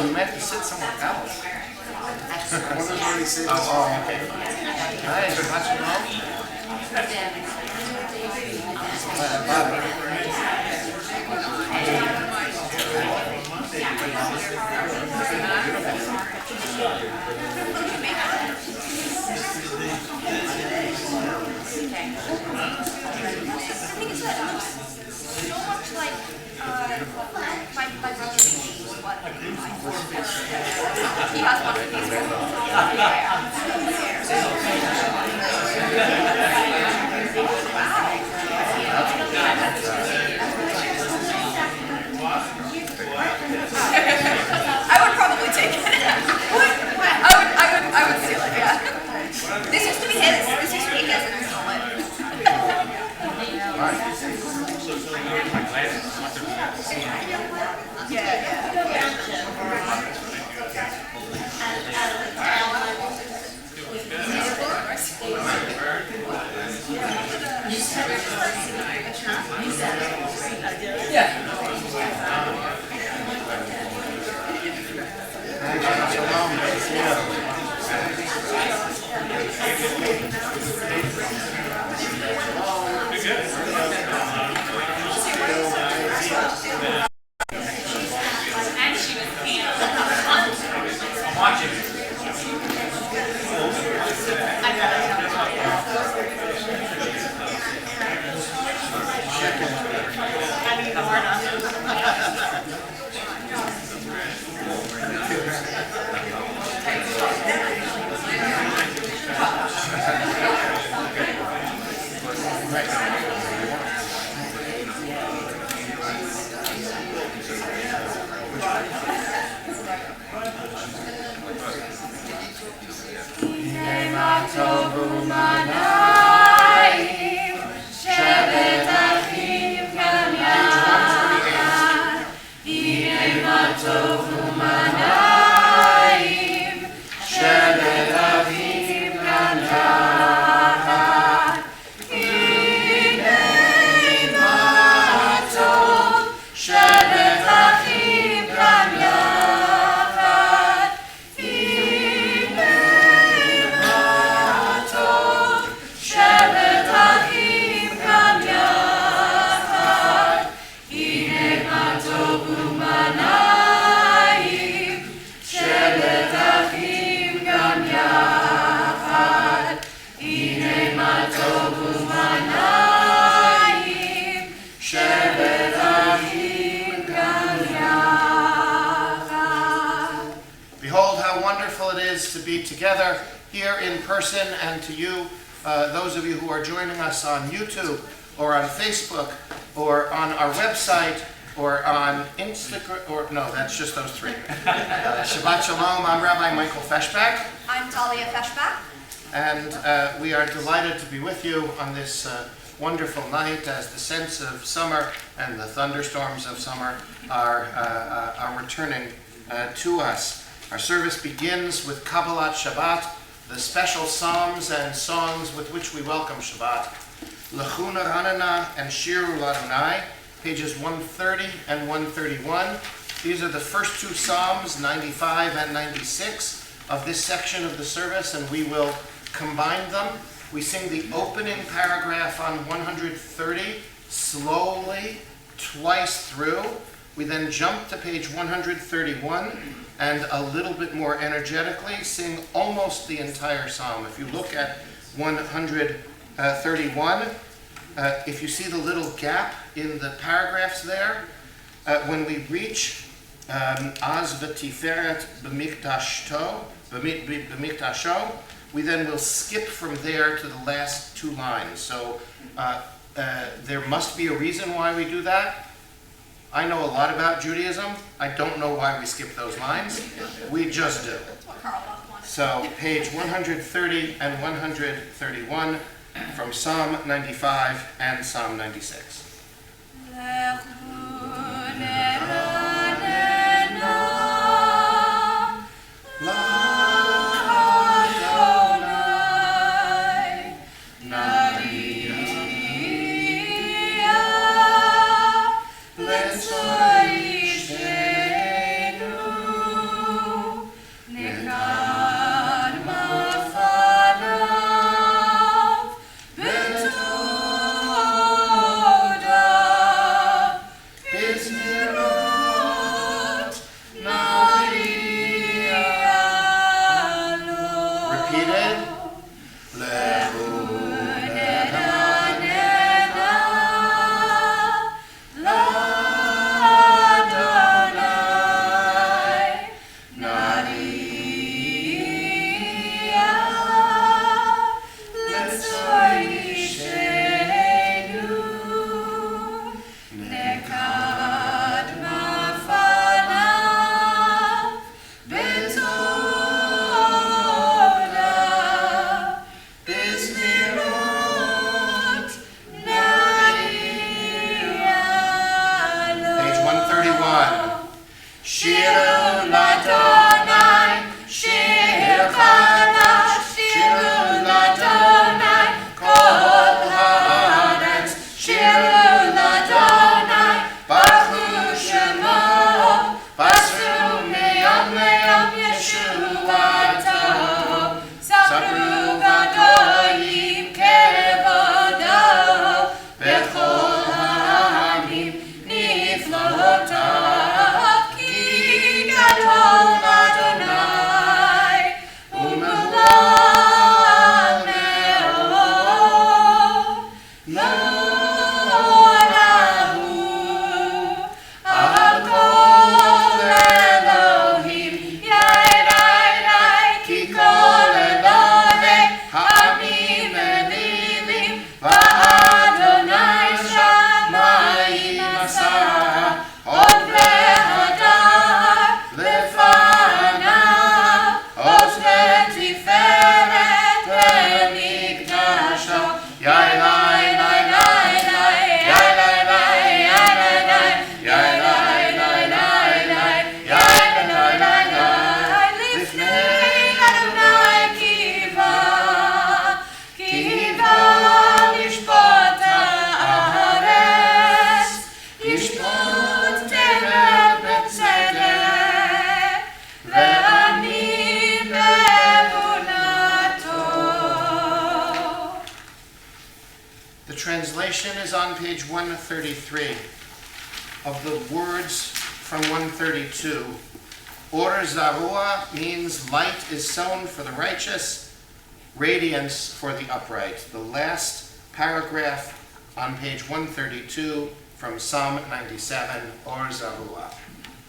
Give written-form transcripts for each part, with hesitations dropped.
Oh, you might have to sit somewhere else. Oh, okay. Hi, Shabbat Shalom. My brother knows what he has one of these. I would probably take it. I would steal it, yeah. This used to be his. This used to be his and I stole it. To be together here in person, and to you, those of you who are joining us on YouTube or on Facebook or on our website or on Instagram, or no, that's just those three. Shabbat Shalom, I'm Rabbi Michael Feshbach. I'm Talia Feshbach. And we are delighted to be with you on this wonderful night as the scents of summer and the thunderstorms of summer are returning to us. Our service begins with Kabbalat Shabbat, the special psalms and songs with which we welcome Shabbat. Lechuna Ranana and Shiru Ladonai, pages 130 and 131. These are the first two psalms, 95 and 96, of this section of the service, and we will combine them. We sing the opening paragraph on 130 slowly, twice through. We then jump to page 131 and a little bit more energetically sing almost the entire psalm. If you look at 131, if you see the little gap in the paragraphs there, when we reach Az v'tiferet b'mikdasho, we then will skip from there to the last two lines. So there must be a reason why we do that. I know a lot about Judaism. I don't know why we skip those lines. We just do. So page 130 and 131 from Psalm 95 and Psalm 96. translation is on page 133 of the words from 132. Or Zarua means light is sown for the righteous, radiance for the upright. The last paragraph on page 132 from Psalm 97, Or Zarua.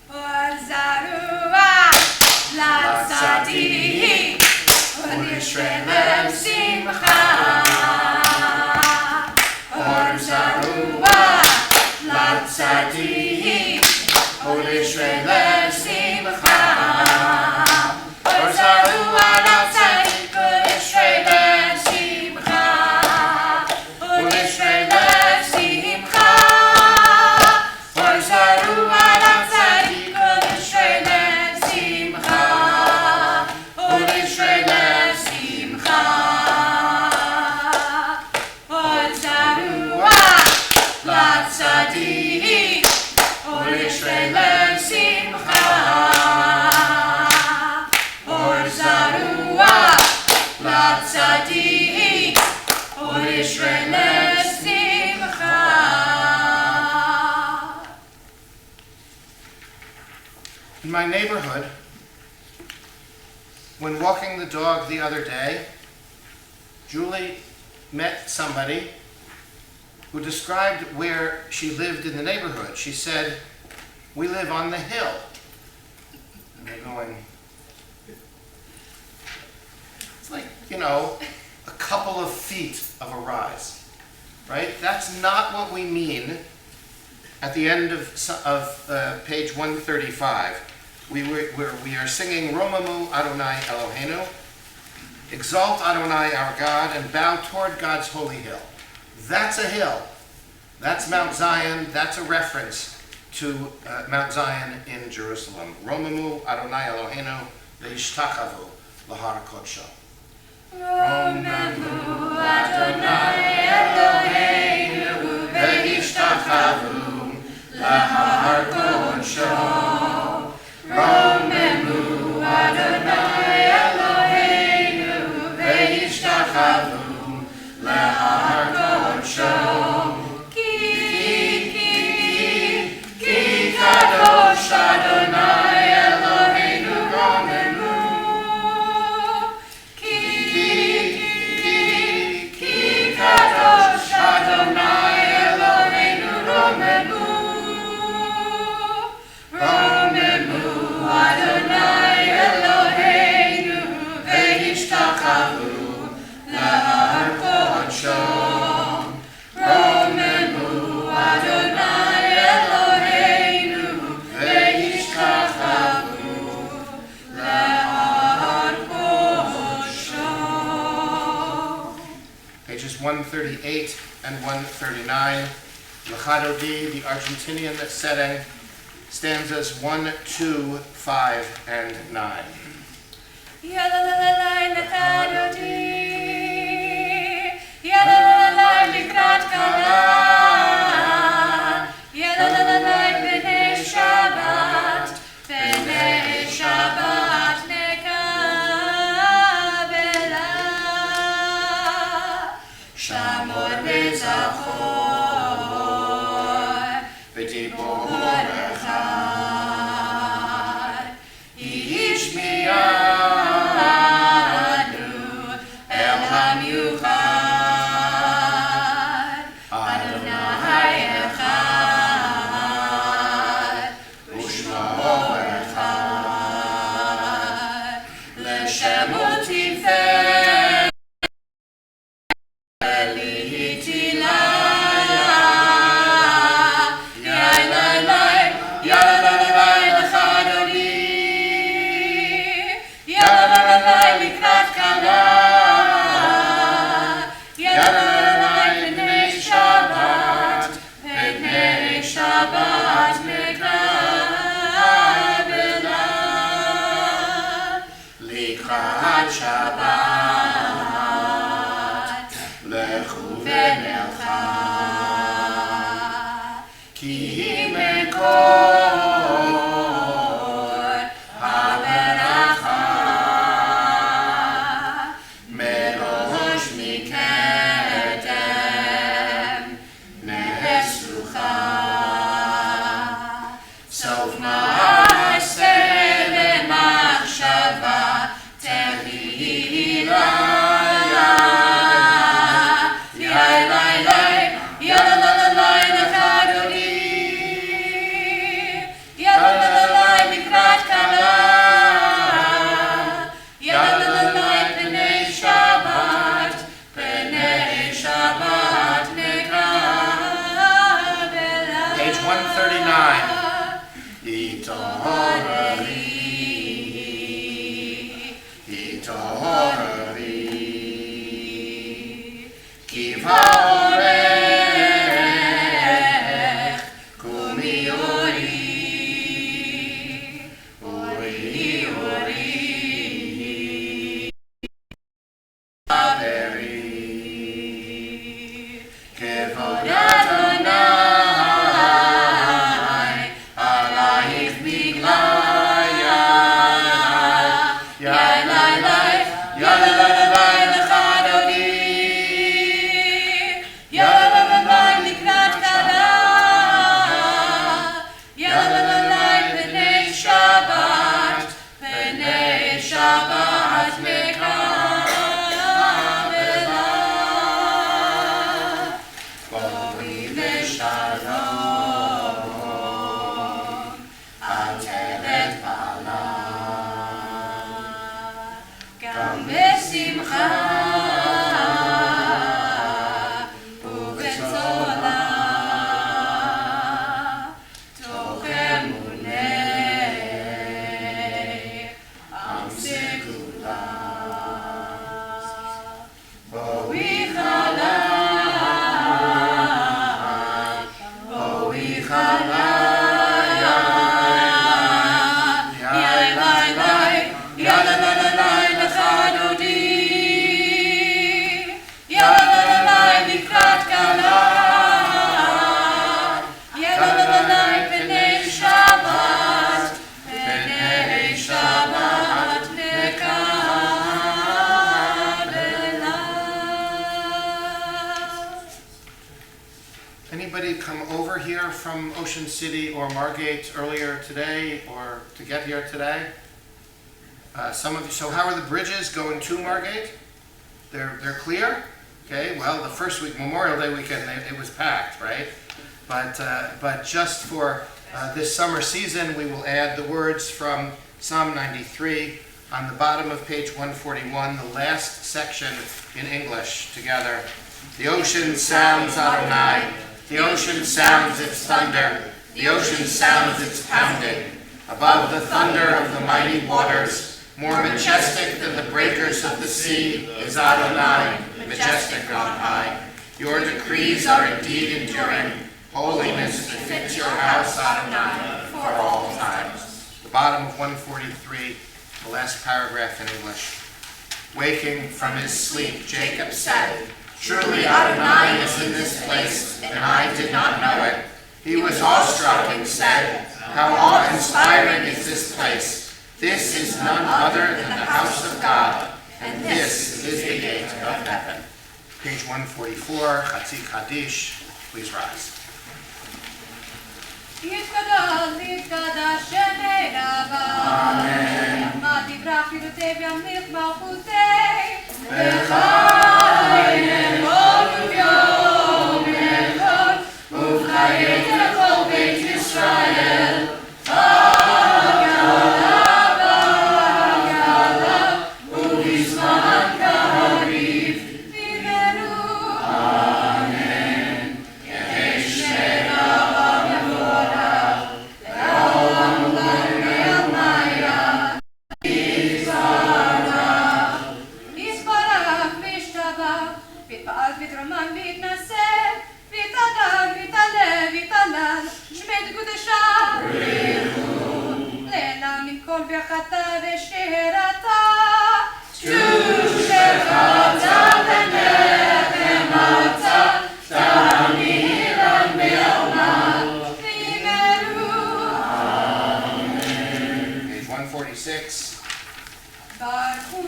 Or Zarua, la tzaddik, Or Yisrael simcha. Or Zarua, la tzaddik, Or Yisrael simcha. Or Zarua, la tzaddik, Or Yisrael simcha. Or Yisrael simcha. Or Zarua, la tzaddik, Or Yisrael simcha. Or Yisrael simcha. Or Zarua, la tzaddik, Or Yisrael simcha. Or Zarua, la tzaddik, Or Yisrael simcha. In my neighborhood, when walking the dog the other day, Julie met somebody who described where she lived in the neighborhood. She said, "We live on the hill." And they're going, it's like, a couple of feet of a rise, right? That's not what we mean at the end of page 135. We are singing Romamu Adonai Eloheinu, exalt Adonai our God, and bow toward God's holy hill. That's a hill. That's Mount Zion. That's a reference to Mount Zion in Jerusalem. Romamu Adonai Eloheinu ve'ishtachavu l'har kodsho. Romamu Adonai Eloheinu ve'ishtachavu l'har kodsho. Romamu Adonai Eloheinu ve'ishtachavu l'har kodsho. Ki kadosh Adonai Eloheinu romamu. Ki kadosh Adonai Eloheinu romamu. Romamu Adonai Eloheinu ve'ishtachavu l'har kodsho. Romamu Adonai Eloheinu ve'ishtachavu l'har kodsho. Pages 138 and 139. L'chadodi, the Argentinian setting, stanzas 1, 2, 5, and 9. Yalalalai l'chadodi, yalalalai likrat Kabbalat, yalalalai b'nei Shabbat, b'nei Shabbat nekabela, shamor v'zachor, v'dibor echad, ishmiyanu el hamiuchad, Adonai echad, u'shmo echad, l'shem u'tiferet li'tilaya, yalalai, yalalai l'chadodi, yalalai likrat Kabbalat, yalalai b'nei Shabbat, b'nei Shabbat nekabela, likrat Shabbat, lechu v'nelcha, ki mekor haberacha, merosh miketeh, Kivorech, Kumi Ori, Ori, Ori, Averi, Kevod Adonai, Alayich Miglaya, Yai, Yai, Lechadodi, Yai, Likrat Kala, Yai, B'nei Shabbat, B'nei Shabbat, Mekabela, Bori V'Shalom, Atelet Bala, Gam B'Simcha, U'B'Tzola, Toch Emunei, Am Segula, Boi Chalai, Boi Chalai, Yai, Lai, Lechadodi, Yai, Likrat Kala, Yai, B'nei Shabbat, B'nei Shabbat, Mekabela. Anybody come over here from Ocean City or Margate earlier today or to get here today? Some of you. So how are the bridges going to Margate? They're clear? Okay, well, the first week, Memorial Day weekend, it was packed, right? But just for this summer season, we will add the words from Psalm 93 on the bottom of page 141, the last section in English together. The ocean sounds Adonai, the ocean sounds its thunder, the ocean sounds its pounding. Above the thunder of the mighty waters, more majestic than the breakers of the sea, is Adonai, majestic on high. Your decrees are indeed enduring. Holiness befits your house, Adonai, for all times. The bottom of 143, the last paragraph in English. Waking from his sleep, Jacob said, "Surely Adonai is in this place, and I did not know it." He was awestruck and said, "How awe-inspiring is this place! This is none other than the house of God, and this is the gate of heaven." Page 144, Chatzik Hadish. Please rise. יתקדש שמי רבה, מה תברח ידותי וימליך מלכותי, וחי לכל וביום אחד, ובחיית לכל בית ישראל, בגלה, ובזמן קריב, נגמרו. אמן. יהי שמי רבה מבורך, לעולם ולעולמי עלמיה, יתברך וישתבח, ויתפעל ויתרומם ויתנשא, ויתהדר ויתעלה ויתהלל, שמי קודשה. לעילא מכל ברכתה ושירתה, תושבתה בלחם ארצה, תמירן בעלמא, ויאמרו. Page 146. ברכו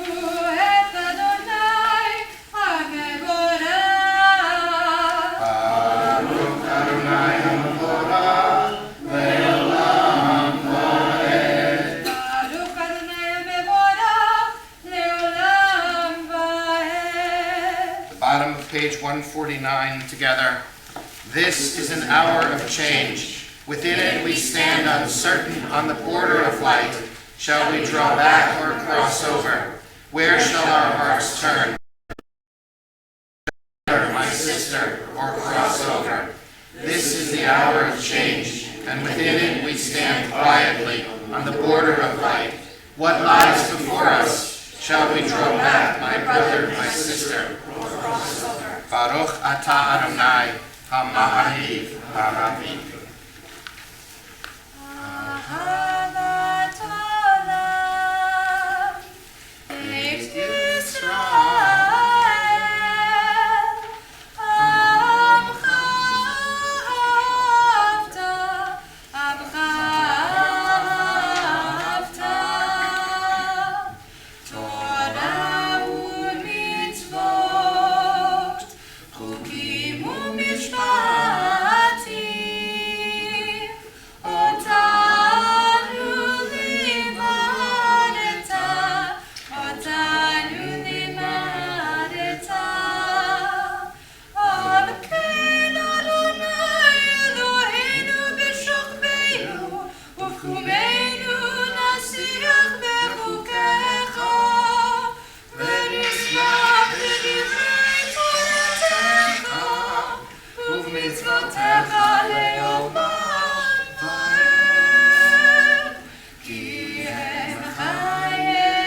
את אדוני המבורך. Baruch Adonai HaMevorach, Le'olam Va'ed. ברוך אדוני המבורך לעולם ועד. The bottom of page 149 together. This is an hour of change. Within it we stand uncertain on the border of light. Shall we draw back or cross over? Where shall our hearts turn? My sister, or cross over? This is the hour of change, and within it we stand quietly on the border of light. What lies before us? Shall we draw back, my brother, my sister? Baruch Ata Adonai HaMa'ariv HaRavim. Ahavat Olam, Beit Yisrael, Amcha ahavta, Amcha ahavta, Torah u'mitzvot, Chukim u'mishpatim, Otanu limadeta, Otanu limadeta, Al ken Adonai Eloheinu b'shokbeinu, ufkumeinu nasiach bechukecha, v'nismach b'divrei Toratecha, uv'mitzvotecha le'olam va'ed. Ki hem chayenu,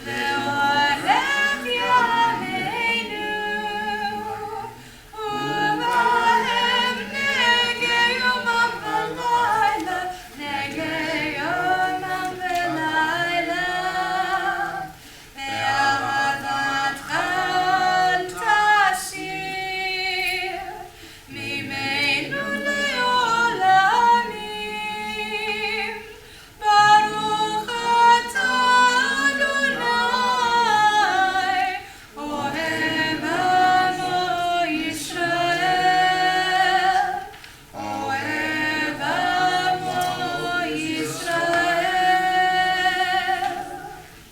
ve'orech yameinu, u'bahem negei yomam v'layla, negei yomam v'layla, ve'ahavatcha al tasir, mimenu le'olamim. Baruch ata Adonai, ohev amo Yisrael, ohev amo Yisrael.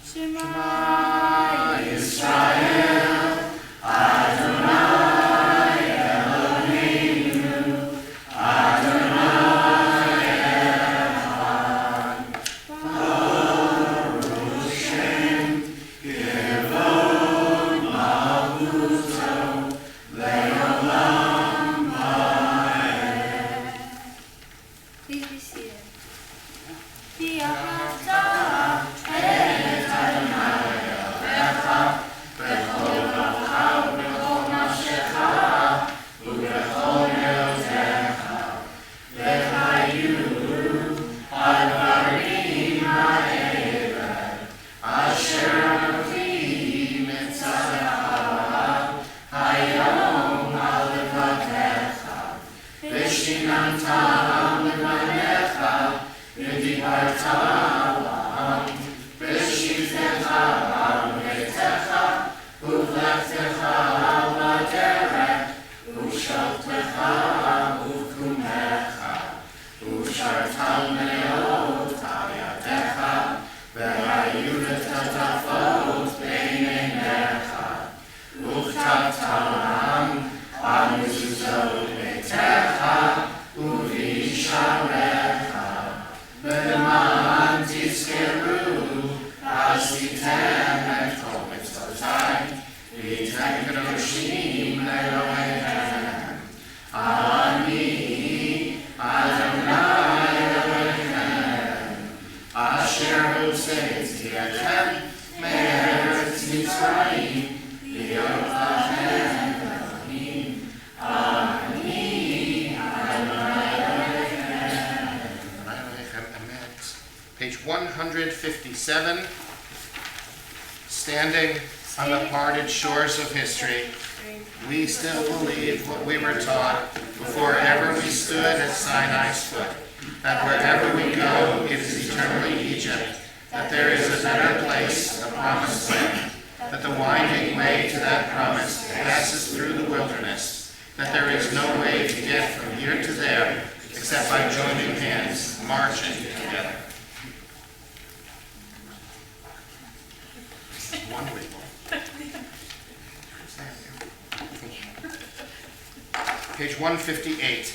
Shema Yisrael, Adonai Eloheinu, Adonai echad. Baruch Shem Kevod Malchuto Le'olam va'ed. Please be seated. V'ahavta et Adonai Elohecha b'chol lavcha u'b'chol nafshecha u'b'chol me'otecha, v'hayu הדברים האלה אשר אנוכי מצווה היום על לבביך, ושיננתם לבניך, ודיברת עליהם, בשבתך ובביתך, ובלכתך בדרך, ושבתך ובקומך, ושרתם מאוד על ידיך, והיו לטפחות בין עיניך, וכתבתם על מזוזות ביתך ובשעריך, למען תזכרו עשיתם את כל מצוותיי, והייתם קדושים לאלוהיכם. אני Adonai Elohim, asher hoseiתי אתכם מארץ מצרים, להיות לכם אלוהים. אני Adonai Elohim. Page 157, standing on the parted shores of history, we still believe what we were taught before ever we stood at Sinai's foot, that wherever we go it is eternally Egypt, that there is a better place, a promised land, that the winding way to that promise passes through the wilderness, that there is no way to get from here to there except by joining hands, marching together. One week. Page 158.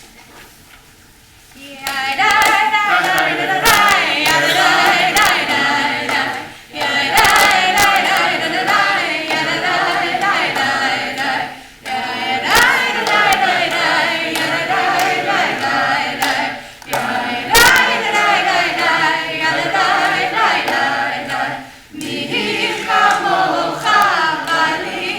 Mihi kamocha bali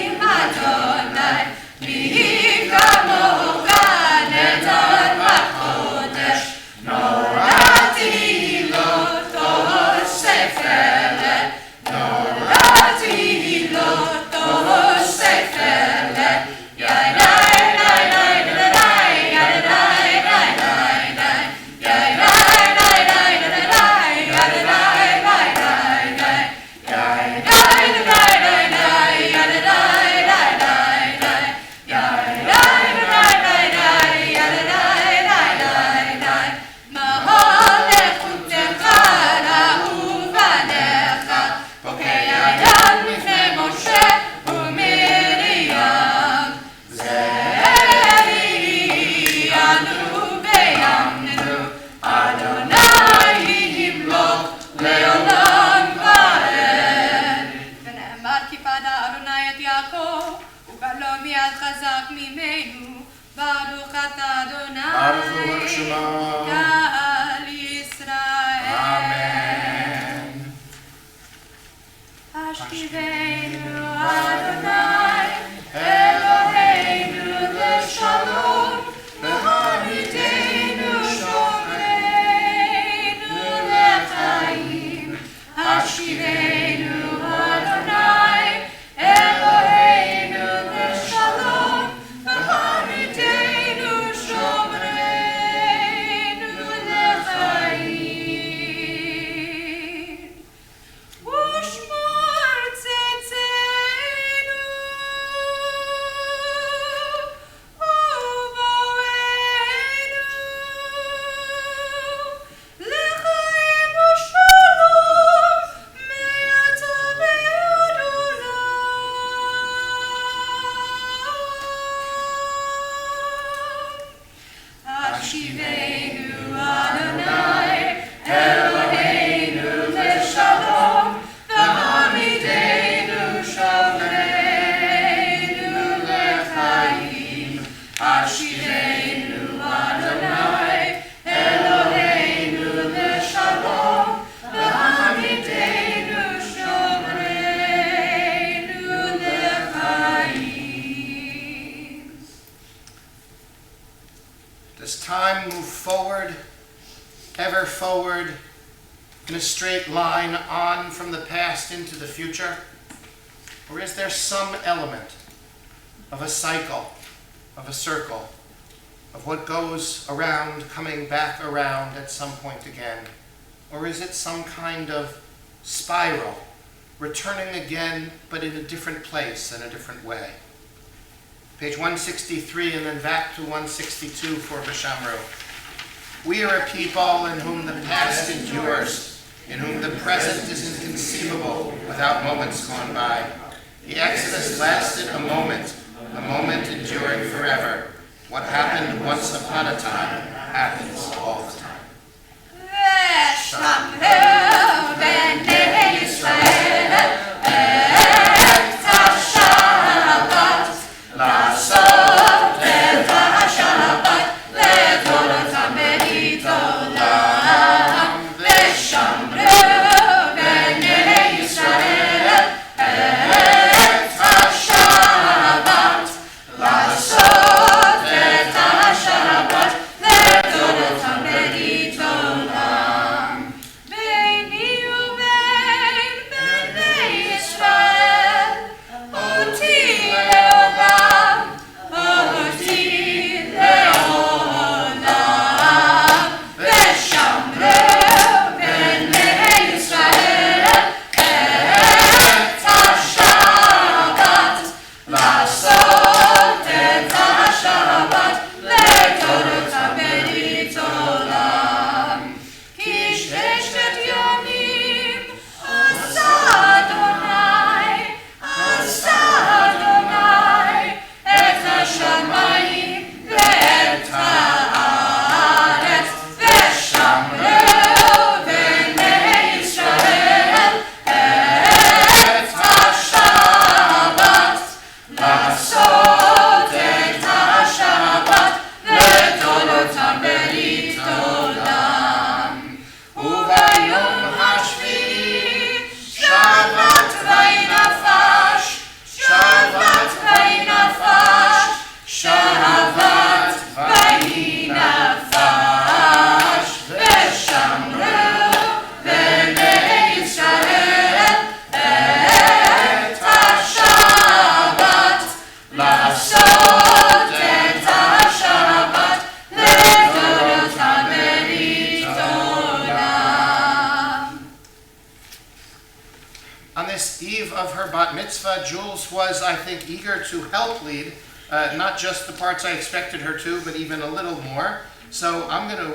לא מיד חזק ממנו, ברוך אתה אדוני, ברוך הוא שמו. גאל ישראל. אמן. השכיבנו אדוני, אלוהינו לשלום, והעמידנו שומרנו לחיים. השכיבנו אדוני, אלוהינו לשלום, והעמידנו שומרנו לחיים. ושמור צאצאנו ובואנו לחיים ושלום מעתה ועד עולם. השיבנו אדוני, אלוהינו לשלום, והעמידנו שומרנו לחיים. השיבנו אדוני, אלוהינו לשלום, והעמידנו שומרנו לחיים. Does time move forward, ever forward, in a straight line on from the past into the future? Or is there some element of a cycle, of a circle, of what goes around, coming back around at some point again? Or is it some kind of spiral, returning again, but in a different place, in a different way? Page 163 and then back to 162 for Vishamru. We are a people in whom the past endures, in whom the present is inconceivable without moments gone by. The Exodus lasted a moment enduring forever. What happened once upon a time happens all the time. ושמרו בני ישראל את השבת, לעשות את השבת לדורותם ברית עולם. ושמרו בני ישראל את השבת, לעשות את השבת לדורותם ברית עולם. ביני ובין בני ישראל, אותי לעולם, אותי לעולם. ושמרו בני ישראל את השבת, לעשות את השבת לדורותם ברית עולם. כי ששת ימים עשה אדוני, עשה אדוני את השמיים ואת הארץ. ושמרו בני ישראל את השבת, לעשות את השבת לדורותם ברית עולם. וביום השביעי שבת וינפש, שבת וינפש, שבת וינפש. ושמרו בני ישראל את השבת, לעשות את השבת לדורותם ברית עולם. On this eve of her bat mitzvah, Jules was, I think, eager to help lead, not just the parts I expected her to, but even a little more. So I'm going to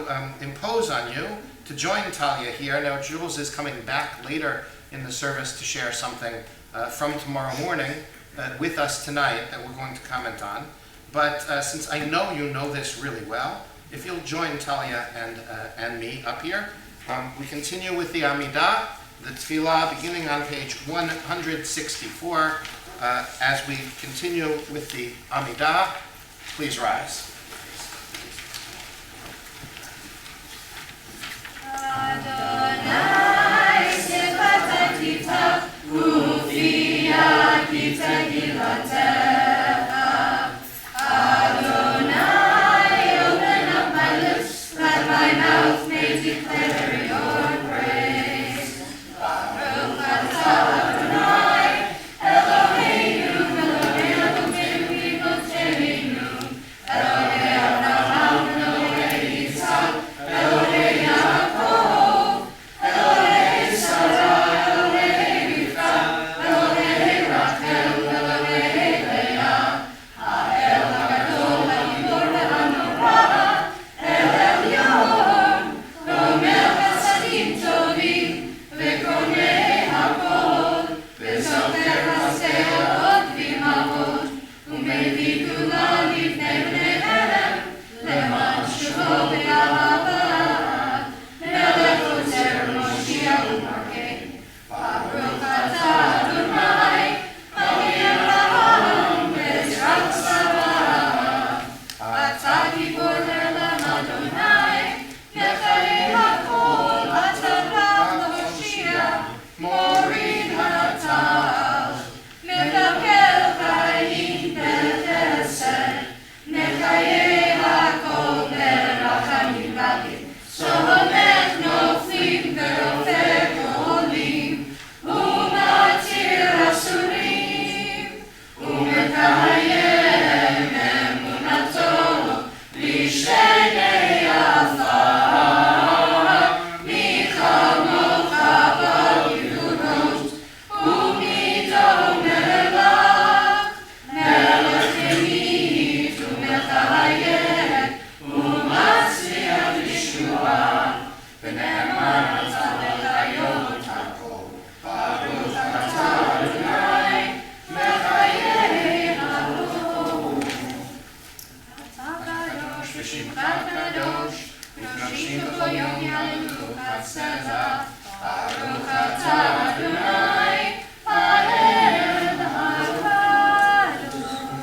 impose on you to join Talia here. Now, Jules is coming back later in the service to share something from tomorrow morning with us tonight that we're going to comment on. But since I know you know this really well, if you'll join Talia and me up here, we continue with the Amidah, the Tefillah, beginning on page 164, As we continue with the Amidah, please rise.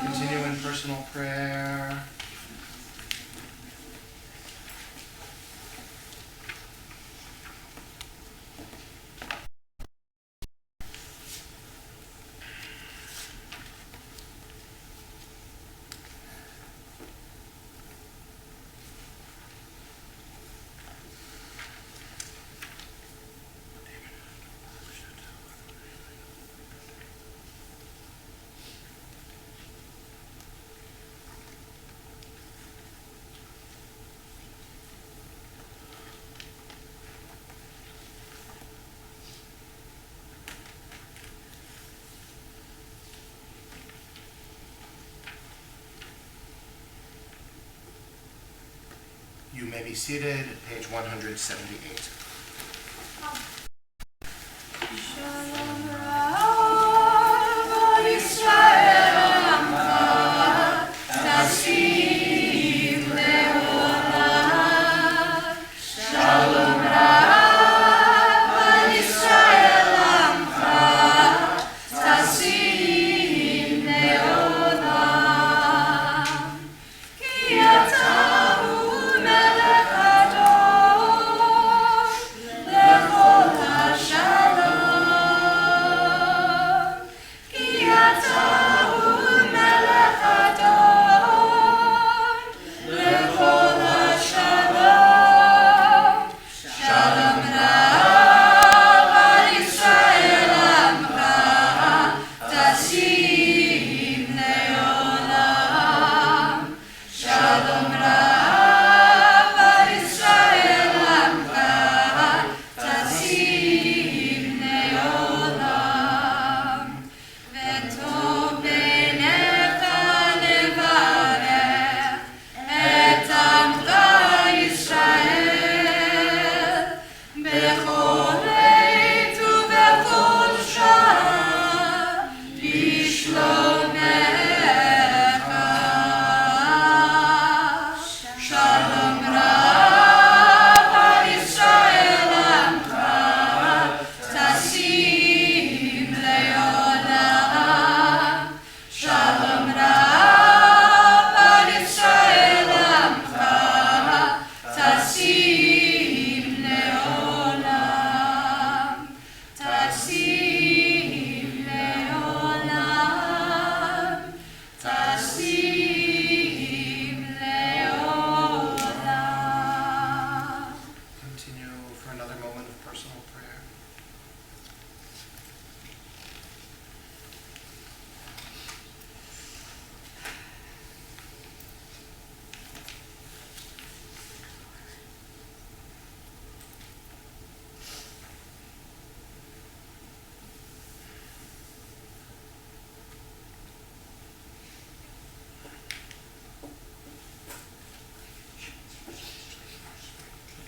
Continue in personal prayer. You may be seated at page 178.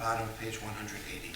bottom of page 180.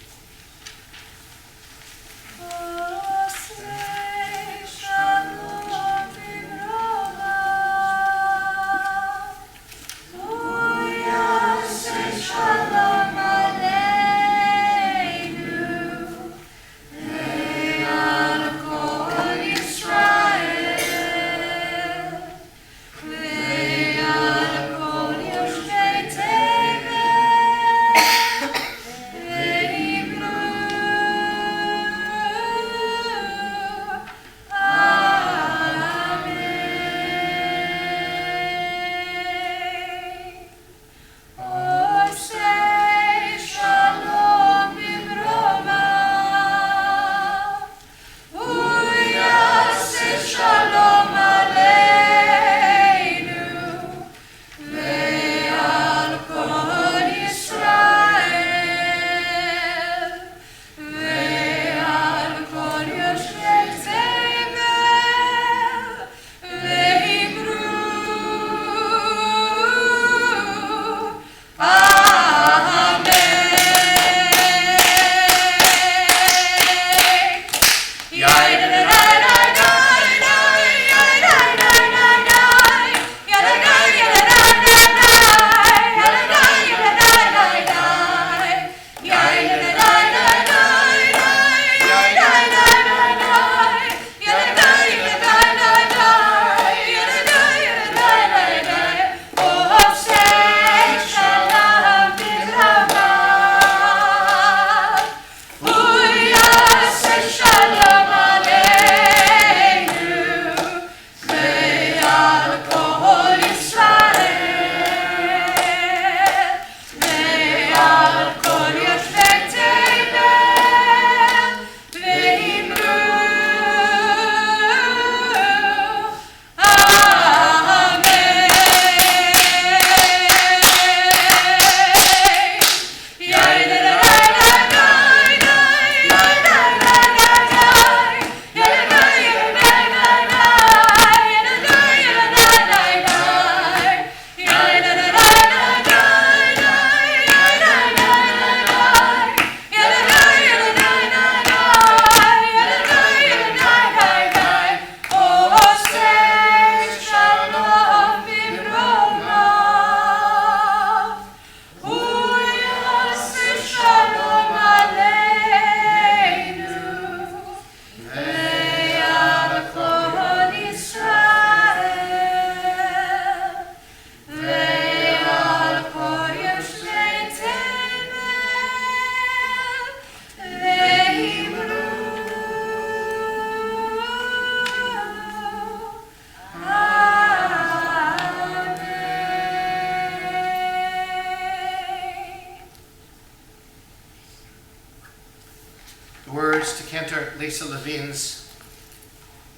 Words to Cantor Lisa Levine's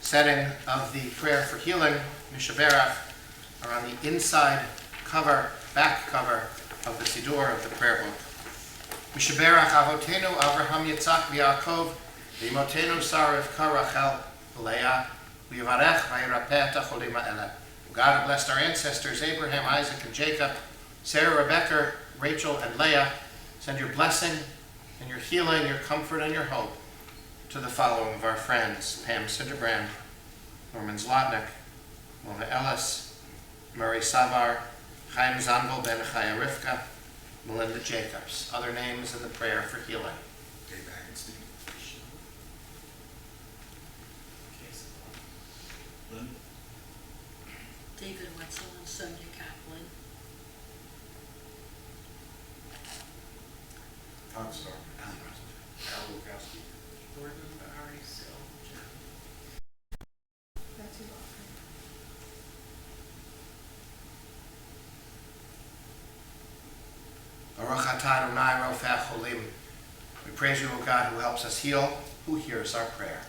setting of the prayer for healing, Mishaberach, are on the inside cover, back cover of the Siddur of the prayer book. Mishaberach Avotenu Avraham Yitzchak v'Yaakov v'Imotenu Sarah Rivka Rachel Leah v'Yivarech v'Yirapeh et hacholim ha'eleh. God who blessed our ancestors Abraham, Isaac, and Jacob, Sarah, Rebekah, Rachel, and Leah, send your blessing and your healing, your comfort, and your hope to the following of our friends: Pam Sinderbrand, Norman Zlotnick, Mona Ellis, Murray Savar, Chaim Zanvil ben Chaya Rivka, Melinda Jacobs. Other names in the prayer for healing. David Wetzel and Sonia Kaplan. Tom Starr. Al Lukowski. Gordon Bahari Sil. That's who Baruch atah Adonai rofeh cholim. We praise you, O God, who helps us heal, who hears our prayer.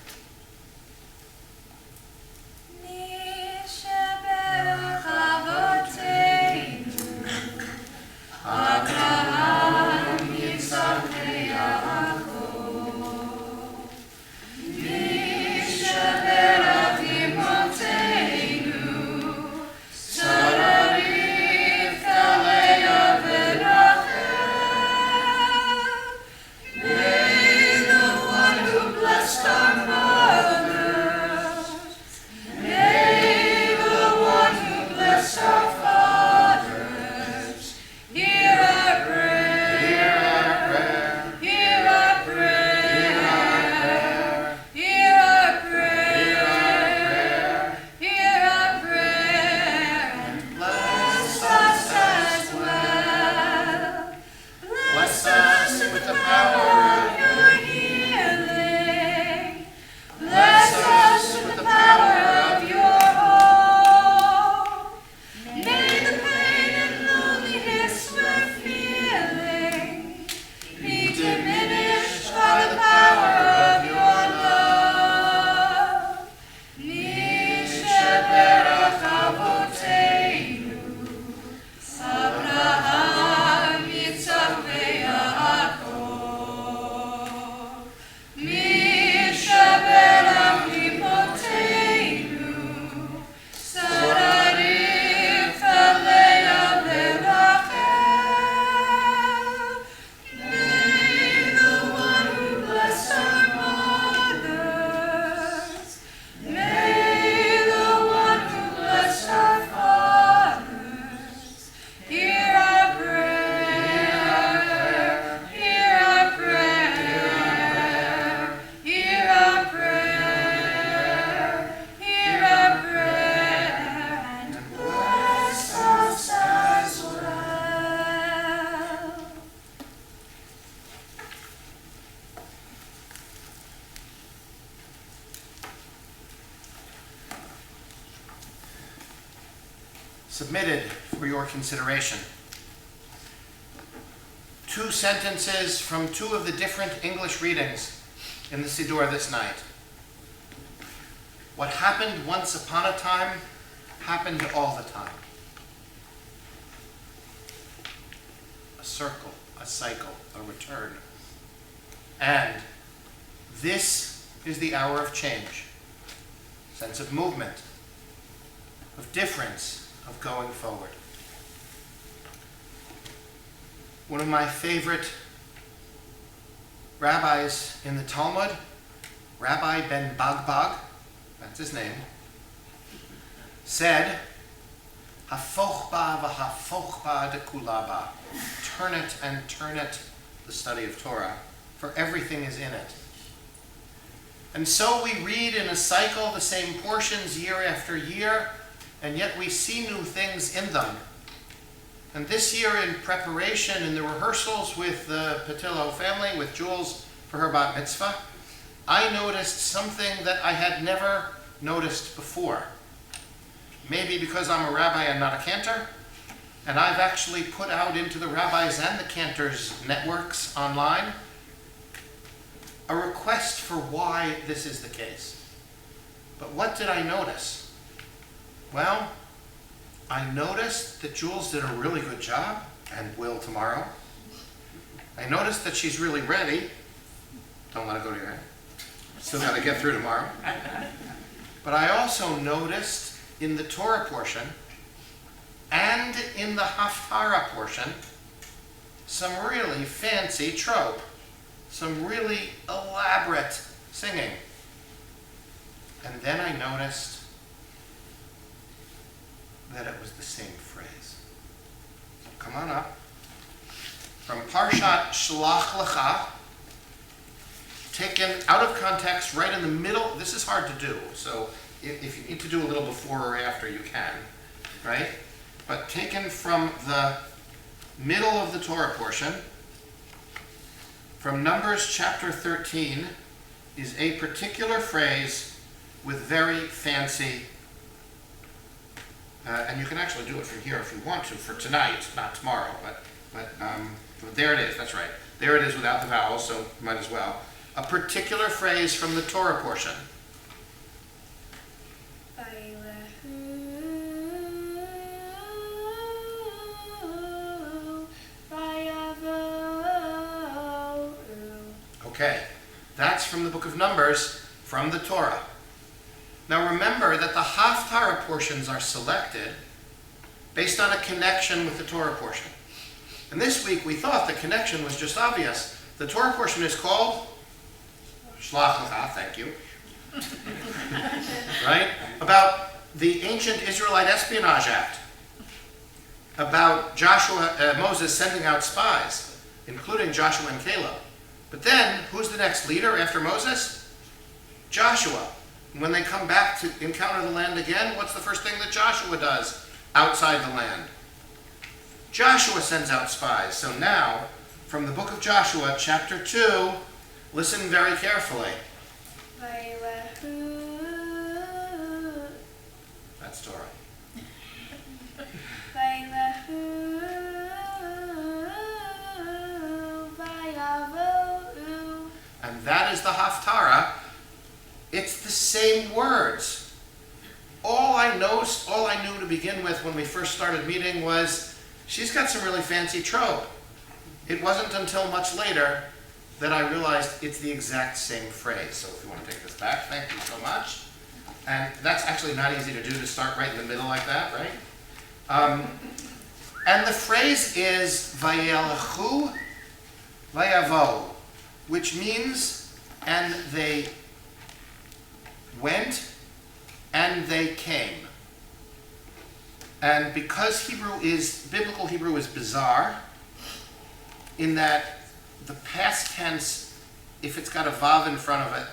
submitted for your consideration. 2 sentences from 2 of the different English readings in the Siddur this night. What happened once upon a time happened all the time. A circle, a cycle, a return. And this is the hour of change, sense of movement, of difference, of going forward. One of my favorite rabbis in the Talmud, Rabbi Ben Bagbag, that's his name, said, Hafoch ba v'hafoch ba de kula ba. Turn it and turn it, the study of Torah, for everything is in it. And so we read in a cycle the same portions year after year, and yet we see new things in them. And this year in preparation, in the rehearsals with the Patillo family, with Jules for her bat mitzvah, I noticed something that I had never noticed before. Maybe because I'm a rabbi and not a cantor, and I've actually put out into the rabbis and the cantors networks online a request for why this is the case. But what did I notice? Well, I noticed that Jules did a really good job, and will tomorrow. I noticed that she's really ready. Don't let it go to your head. Still got to get through tomorrow. But I also noticed in the Torah portion and in the Haftarah portion some really fancy trope, some really elaborate singing. And then I noticed that it was the same phrase. So come on up. From Parshat Shlach Lecha, taken out of context, right in the middle. This is hard to do, so if you need to do a little before or after, you can, right? But taken from the middle of the Torah portion, from Numbers chapter 13, is a particular phrase with very fancy, and you can actually do it from here if you want to, for tonight, not tomorrow, but there it is, that's right. There it is without the vowels, so might as well. A particular phrase from the Torah portion. Okay, that's from the book of Numbers, from the Torah. Now remember that the Haftarah portions are selected based on a connection with the Torah portion. And this week we thought the connection was just obvious. The Torah portion is called Shlach Lecha, thank you. Right? About the ancient Israelite Espionage Act. About Moses sending out spies, including Joshua and Caleb. But then, who's the next leader after Moses? Joshua. And when they come back to encounter the land again, what's the first thing that Joshua does outside the land? Joshua sends out spies. So now, from the book of Joshua, chapter 2, listen very carefully. That's Torah. And that is the Haftarah. It's the same words. All I knew to begin with when we first started meeting was, she's got some really fancy trope. It wasn't until much later that I realized it's the exact same phrase. So if you want to take this back, thank you so much. And that's actually not easy to do, to start right in the middle like that, right? And the phrase is Vayelechu Vayavo, which means, and they went and they came. And because biblical Hebrew is bizarre, in that the past tense, if it's got a vav in front of it,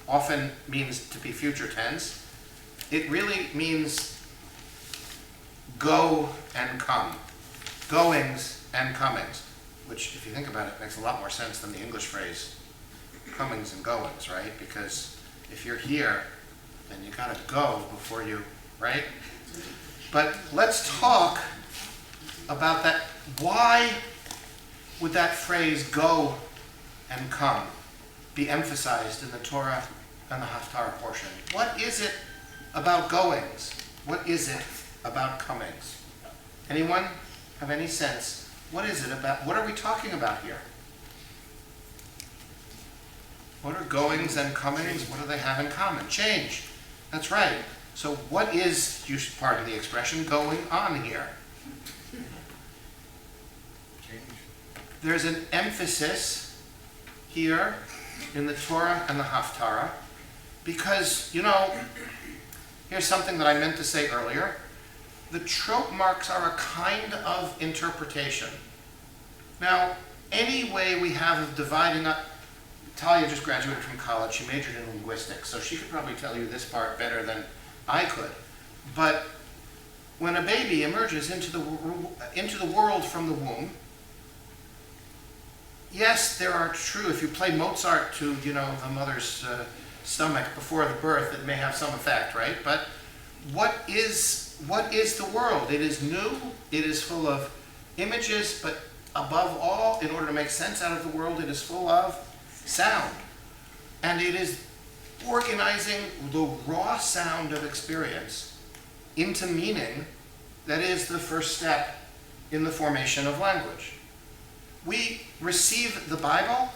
often means to be future tense. It really means go and come, goings and comings, which, if you think about it, makes a lot more sense than the English phrase comings and goings, right? Because if you're here, then you gotta go before you, right? But let's talk about that. Why would that phrase go and come be emphasized in the Torah and the Haftarah portion? What is it about goings? What is it about comings? Anyone have any sense? What is it about? What are we talking about here? What are goings and comings? What do they have in common? Change. That's right. So what is, you should pardon the expression, going on here? Change. There's an emphasis here in the Torah and the Haftarah because, here's something that I meant to say earlier. The trope marks are a kind of interpretation. Now, any way we have of dividing up, Talia just graduated from college. She majored in linguistics, so she could probably tell you this part better than I could. But when a baby emerges into the world from the womb, yes, there are true, if you play Mozart to, the mother's stomach before the birth, it may have some effect, right? But what is the world? It is new, it is full of images, but above all, in order to make sense out of the world, it is full of sound. And it is organizing the raw sound of experience into meaning that is the first step in the formation of language. We receive the Bible,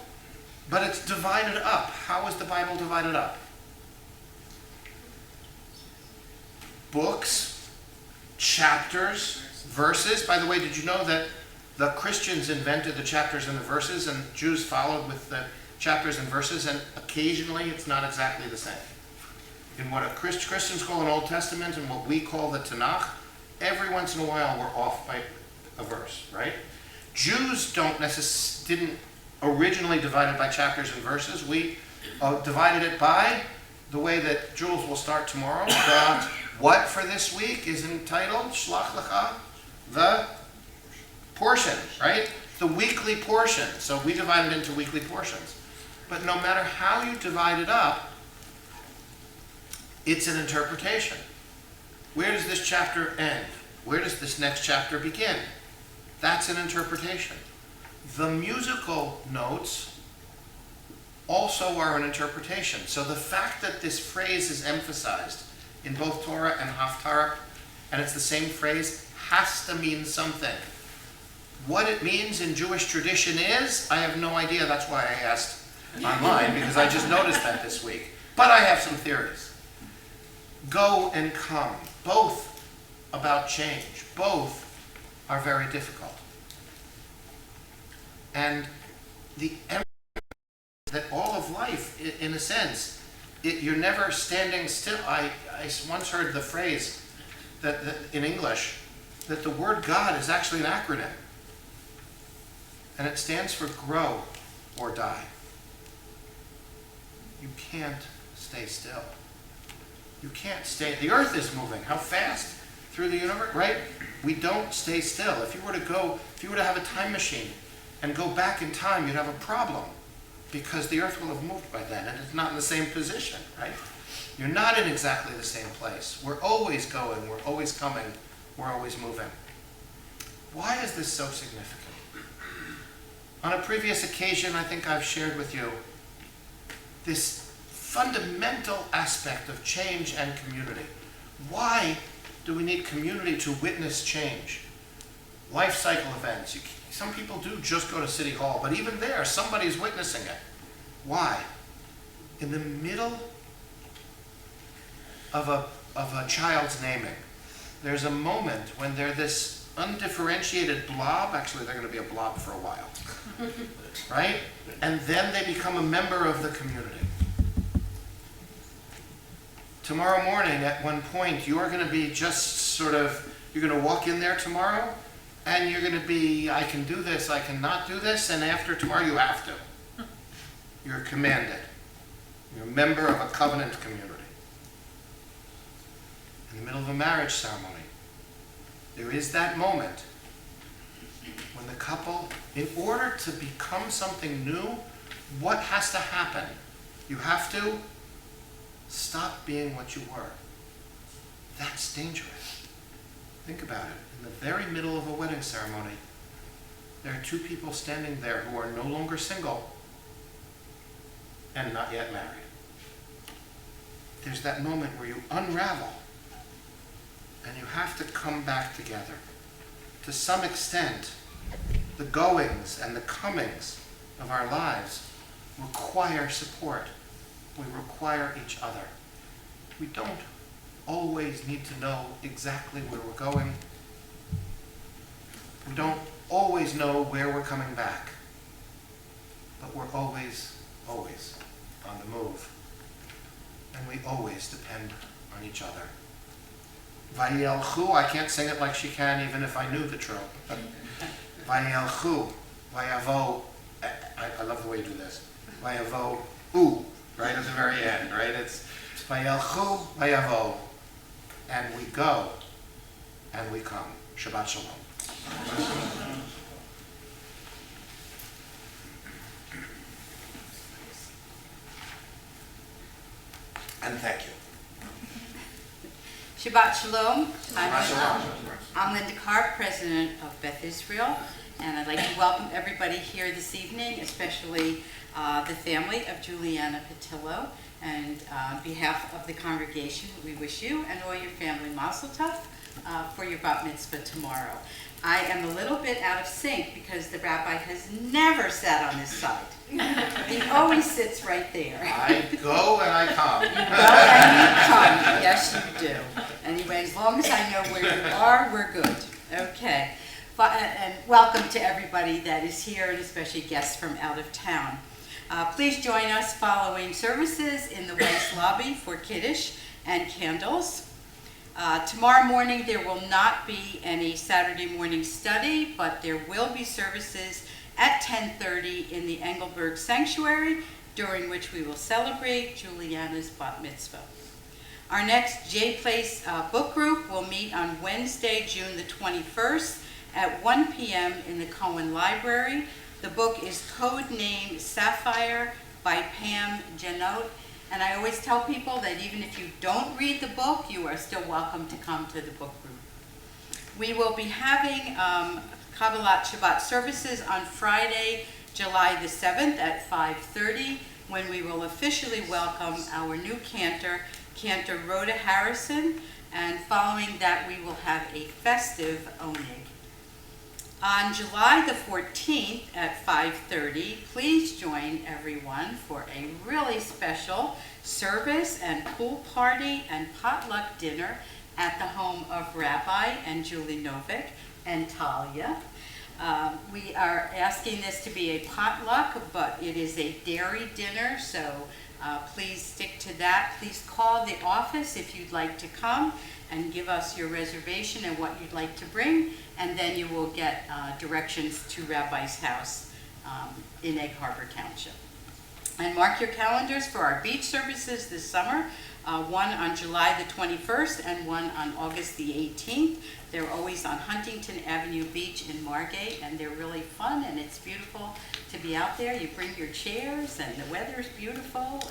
but it's divided up. How is the Bible divided up? Books, chapters, verses. By the way, did you know that the Christians invented the chapters and the verses, and Jews followed with the chapters and verses, and occasionally it's not exactly the same. In what Christians call an Old Testament and what we call the Tanakh, every once in a while we're off by a verse, right? Jews didn't originally divide it by chapters and verses. We divided it by the way that Jules will start tomorrow. The what for this week is entitled Shlach Lecha, the portion, right? The weekly portion. So we divide it into weekly portions. But no matter how you divide it up, it's an interpretation. Where does this chapter end? Where does this next chapter begin? That's an interpretation. The musical notes also are an interpretation. So the fact that this phrase is emphasized in both Torah and Haftarah, and it's the same phrase, has to mean something. What it means in Jewish tradition is, I have no idea. That's why I asked online, because I just noticed that this week. But I have some theories. Go and come, both about change. Both are very difficult. And the emphasis that all of life, in a sense, you're never standing still. I once heard the phrase that in English that the word God is actually an acronym. And it stands for grow or die. You can't stay still. You can't stay. The earth is moving. How fast? Through the universe, right? We don't stay still. If you were to have a time machine and go back in time, you'd have a problem because the earth will have moved by then and it's not in the same position, right? You're not in exactly the same place. We're always going, we're always coming, we're always moving. Why is this so significant? On a previous occasion, I think I've shared with you this fundamental aspect of change and community. Why do we need community to witness change? Life cycle events. Some people do just go to City Hall, but even there, somebody's witnessing it. Why? In the middle of a child's naming, there's a moment when they're this undifferentiated blob. Actually, they're going to be a blob for a while. Right? And then they become a member of the community. Tomorrow morning, at one point, you're going to be you're going to walk in there tomorrow, and you're going to be, I can do this, I cannot do this, and after tomorrow you have to. You're commanded. You're a member of a covenant community. In the middle of a marriage ceremony, there is that moment when the couple, in order to become something new, what has to happen? You have to stop being what you were. That's dangerous. Think about it. In the very middle of a wedding ceremony, there are two people standing there who are no longer single and not yet married. There's that moment where you unravel and you have to come back together. To some extent, the goings and the comings of our lives require support. We require each other. We don't always need to know exactly where we're going. We don't always know where we're coming back. But we're always, always on the move. And we always depend on each other. Vayelchu, I can't sing it like she can even if I knew the trill. Vayelchu, Vayavo, I love the way you do this. Vayavo, right at the very end, right? It's Vayelchu, Vayavo, and we go, and we come. Shabbat Shalom. And thank you. Shabbat Shalom. Shabbat Shalom. I'm Linda Karp, president of Beth Israel, and I'd like to welcome everybody here this evening, especially the family of Juliana Patillo. And on behalf of the congregation, we wish you and all your family mazel tov for your bat mitzvah tomorrow. I am a little bit out of sync because the rabbi has never sat on this side. He always sits right there. I go and I come. You go and you come. Yes, you do. Anyway, as long as I know where you are, we're good. Okay. And welcome to everybody that is here, and especially guests from out of town. Please join us following services in the Weiss lobby for Kiddush and candles. Tomorrow morning there will not be any Saturday morning study, but there will be services at 10:30 in the Engelberg Sanctuary, during which we will celebrate Juliana's bat mitzvah. Our next J Place book group will meet on Wednesday, June the 21st at 1 p.m. in the Cohen Library. The book is Codename Sapphire by Pam Janot. And I always tell people that even if you don't read the book, you are still welcome to come to the book group. We will be having Kabbalat Shabbat services on Friday, July the 7th at 5:30, when we will officially welcome our new cantor, Cantor Rhoda Harrison, and following that we will have a festive onig. On July the 14th at 5:30, please join everyone for a really special service and pool party and potluck dinner at the home of Rabbi and Julie Novick and Talia. We are asking this to be a potluck, but it is a dairy dinner, so please stick to that. Please call the office if you'd like to come and give us your reservation and what you'd like to bring, and then you will get directions to Rabbi's house in Egg Harbor Township. And mark your calendars for our beach services this summer, one on July the 21st and one on August the 18th. They're always on Huntington Avenue Beach in Margate, and they're really fun, and it's beautiful to be out there. You bring your chairs, and the weather's beautiful.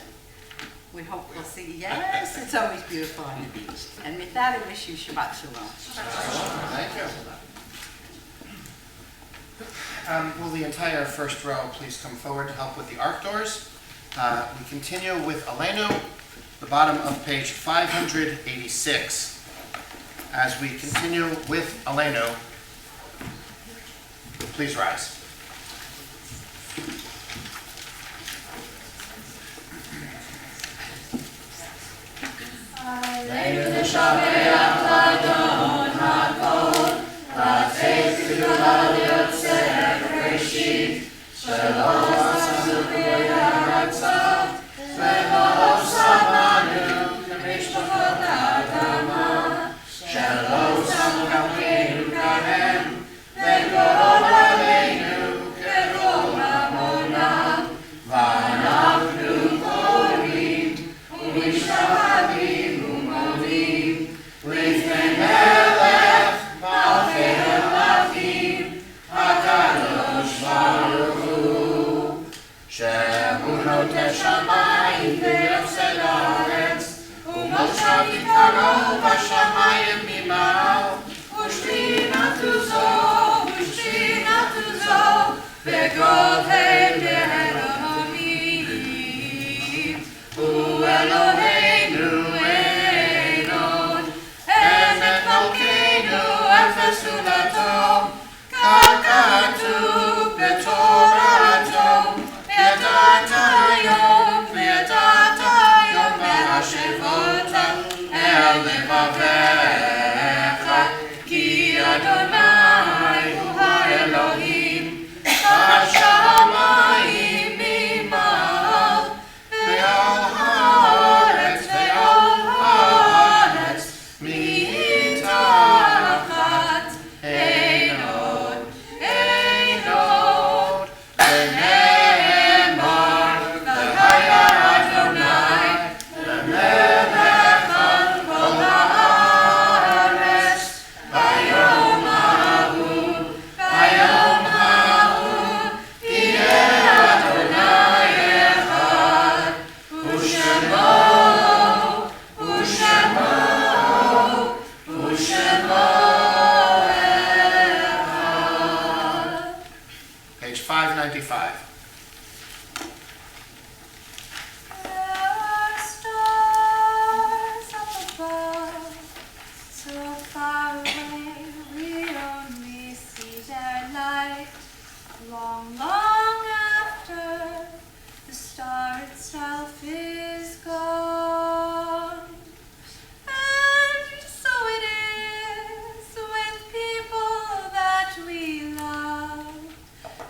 We hope we'll see. Yes, it's always beautiful on the beach. And with that, I wish you Shabbat Shalom. Thank you. Will the entire first row please come forward to help with the ark doors? We continue with Aleinu, the bottom of page 586. As we continue with Aleinu, please rise. Please Page 595. There are stars up above, so far away we only see their light. Long, long after the star itself is gone. And so it is with people that we love.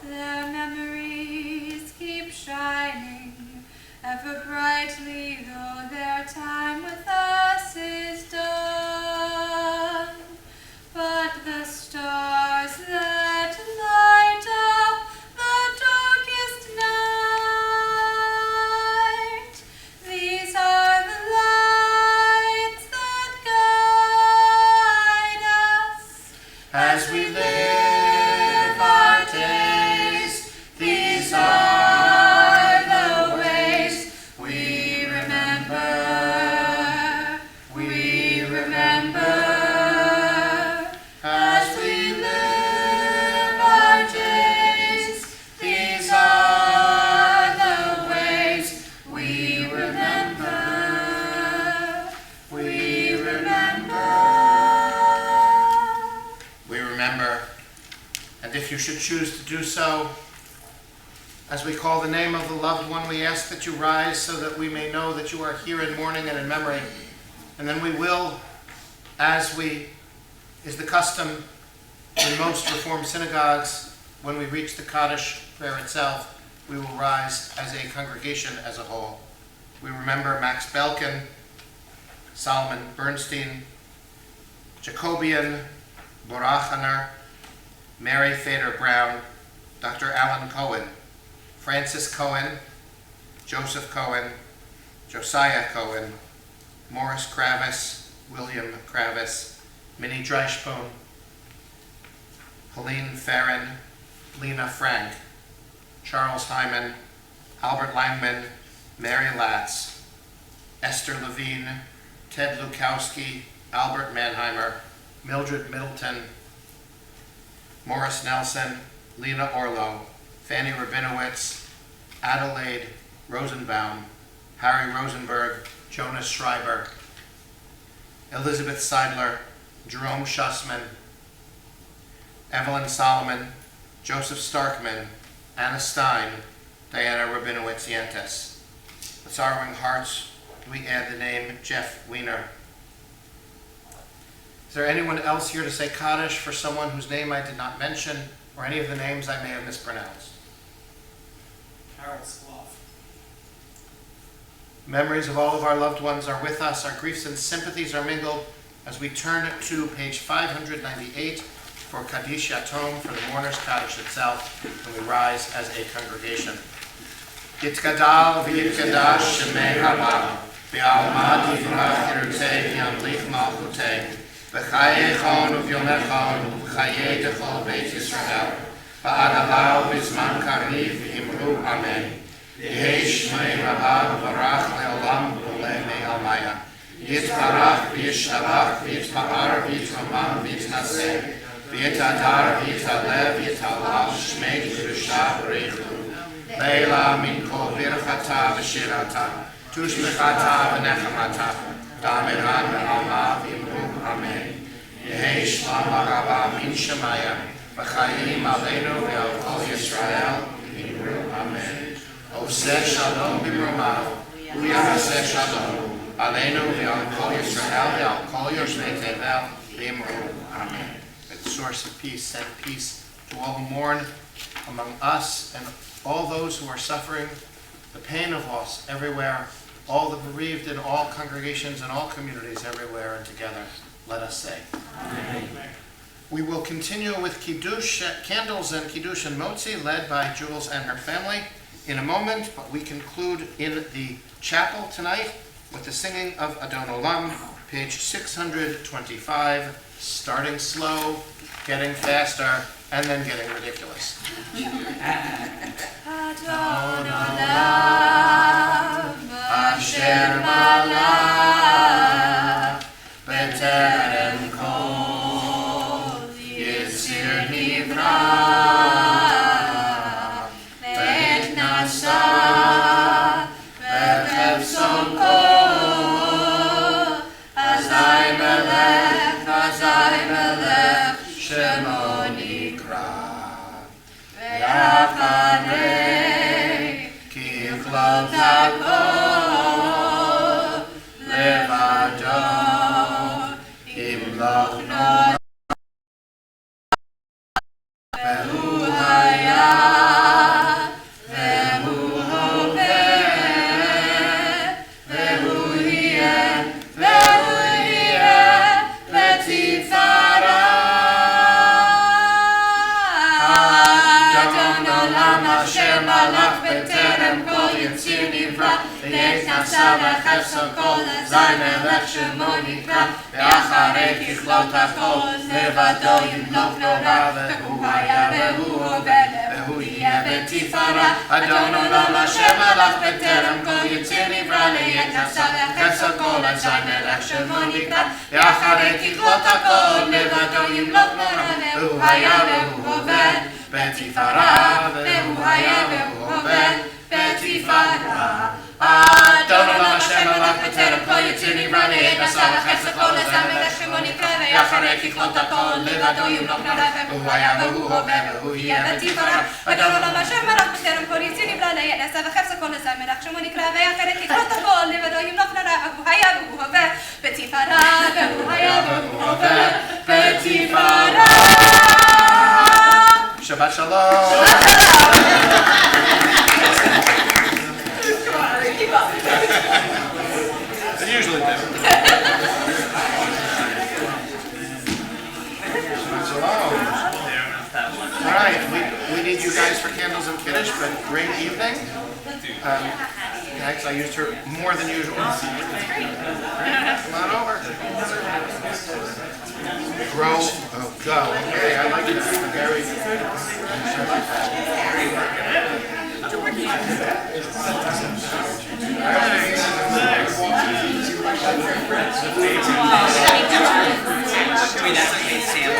Their memories keep shining ever brightly, though their time with us is done. But the stars that light up the darkest night, these are the lights that guide us As we live our days, these are the ways we remember. We remember. As we live our days, these are the ways we remember. We remember. We remember. And if you should choose to do so, as we call the name of the loved one, we ask that you rise so that we may know that you are here in mourning and in memory. And then we will, as is the custom in most Reformed synagogues, when we reach the Kaddish prayer itself, we will rise as a congregation as a whole. We remember Max Belkin, Solomon Bernstein, Jacobian Borachaner, Mary Fader Brown, Dr. Alan Cohen, Francis Cohen, Joseph Cohen, Josiah Cohen, Morris Kravis, William Kravis, Minnie Dreichpohn, Helene Farron, Lena Frank, Charles Hyman, Albert Langman, Mary Latz, Esther Levine, Ted Lukowski, Albert Mannheimer, Mildred Middleton, Morris Nelson, Lena Orlow, Fanny Rabinowitz, Adelaide Rosenbaum, Harry Rosenberg, Jonas Schreiber, Elizabeth Seidler, Jerome Schussman, Evelyn Solomon, Joseph Starkman, Anna Stein, Diana Rabinowitz-Yentes. With sorrowing hearts, we add the name Jeff Wiener. Is there anyone else here to say Kaddish for someone whose name I did not mention, or any of the names I may have mispronounced? Harold Slough. Memories of all of our loved ones are with us. Our griefs and sympathies are mingled as we turn to page 598 for Kaddish Yatom, for the mourner's Kaddish itself, and we rise as a congregation. Yitkadal v'yitkadash shemei Haba, v'alma divrach yirutei v'yamlich malchutei, v'chayechon u'vyomechon u'chayei dechol Beit Yisrael, v'adalau b'zman kariv v'imru amen. Yehei shmei Rabba v'barach le'olam v'oleh me'almaya. Yitbarach v'yishtabach v'yitpa'ar v'yitramam v'yitnaseh, v'yitadar v'yitalev v'yitalal shmei Kedusha v'reichu. Leila min kol virchata v'shirata, tushmechata v'nechamata, damiran v'alma v'imru amen. Yehei shlam ha'raba min shemaya, v'chayim aleinu v'al kol Yisrael v'imru amen. Oseh shalom b'mromav, u'yaseh shalom, aleinu v'al kol Yisrael v'al kol yoshvei tevel v'imru amen. May the source of peace send peace to all who mourn among us and all those who are suffering the pain of loss everywhere, all the bereaved in all congregations and all communities everywhere, and together let us say Amen. We will continue with Kiddush, candles and Kiddush and Motzi, led by Jules and her family in a moment, but we conclude in the chapel tonight with the singing of Adon Olam, page 625, starting slow, getting faster, and then getting ridiculous. Adon Olam, Asher Malach, B'terem Kol nivra, v'et nasa, v'chefso kol, azai melech, shemo nikra, ve'acharei, kichlot hakol, levado, imloch nora, ve'hu haya, ve'hu hoveh, ve'hu yeh, ve'tifara. Adon olam asher malach b'terem kol yitzir nivra, v'yet nasa v'chefso kol, azai melech shemo nikra, ve'acharei kichlot hakol, levado yimloch nora, ve'hu haya ve'hu hoveh, ve'hu yeh v'tifara. Adon olam asher malach b'terem kol yitzir nivra, v'yet nasa v'chefso kol, azai melech shemo nikra, ve'acharei kichlot hakol, levado yimloch nora, ve'hu haya ve'hu hoveh, ve'tifara, ve'hu haya ve'hu hoveh, ve'tifara. Adon olam asher malach b'terem kol yitzir nivra, v'yet nasa v'chefso kol, azai melech shemo nikra, ve'acharei kichlot hakol, levado yimloch nora, ve'hu haya ve'hu hoveh, ve'hu yeh ve'tifara. Adon olam asher malach b'terem kol yitzir nivra, v'yet nasa v'chefso kol, azai melech shemo nikra, ve'acharei kichlot hakol, levado yimloch nora, ve'hu haya ve'hu hoveh, ve'tifara, ve'hu haya ve'hu hoveh, ve'tifara. Shabbat shalom. I usually do. Shabbat shalom. All right, we need you guys for candles and kiddush, but great evening. Thanks, I used her more than usual. Come on over. Grow, oh, go. Okay, I like that. Very good. I mean, that's okay, Sam.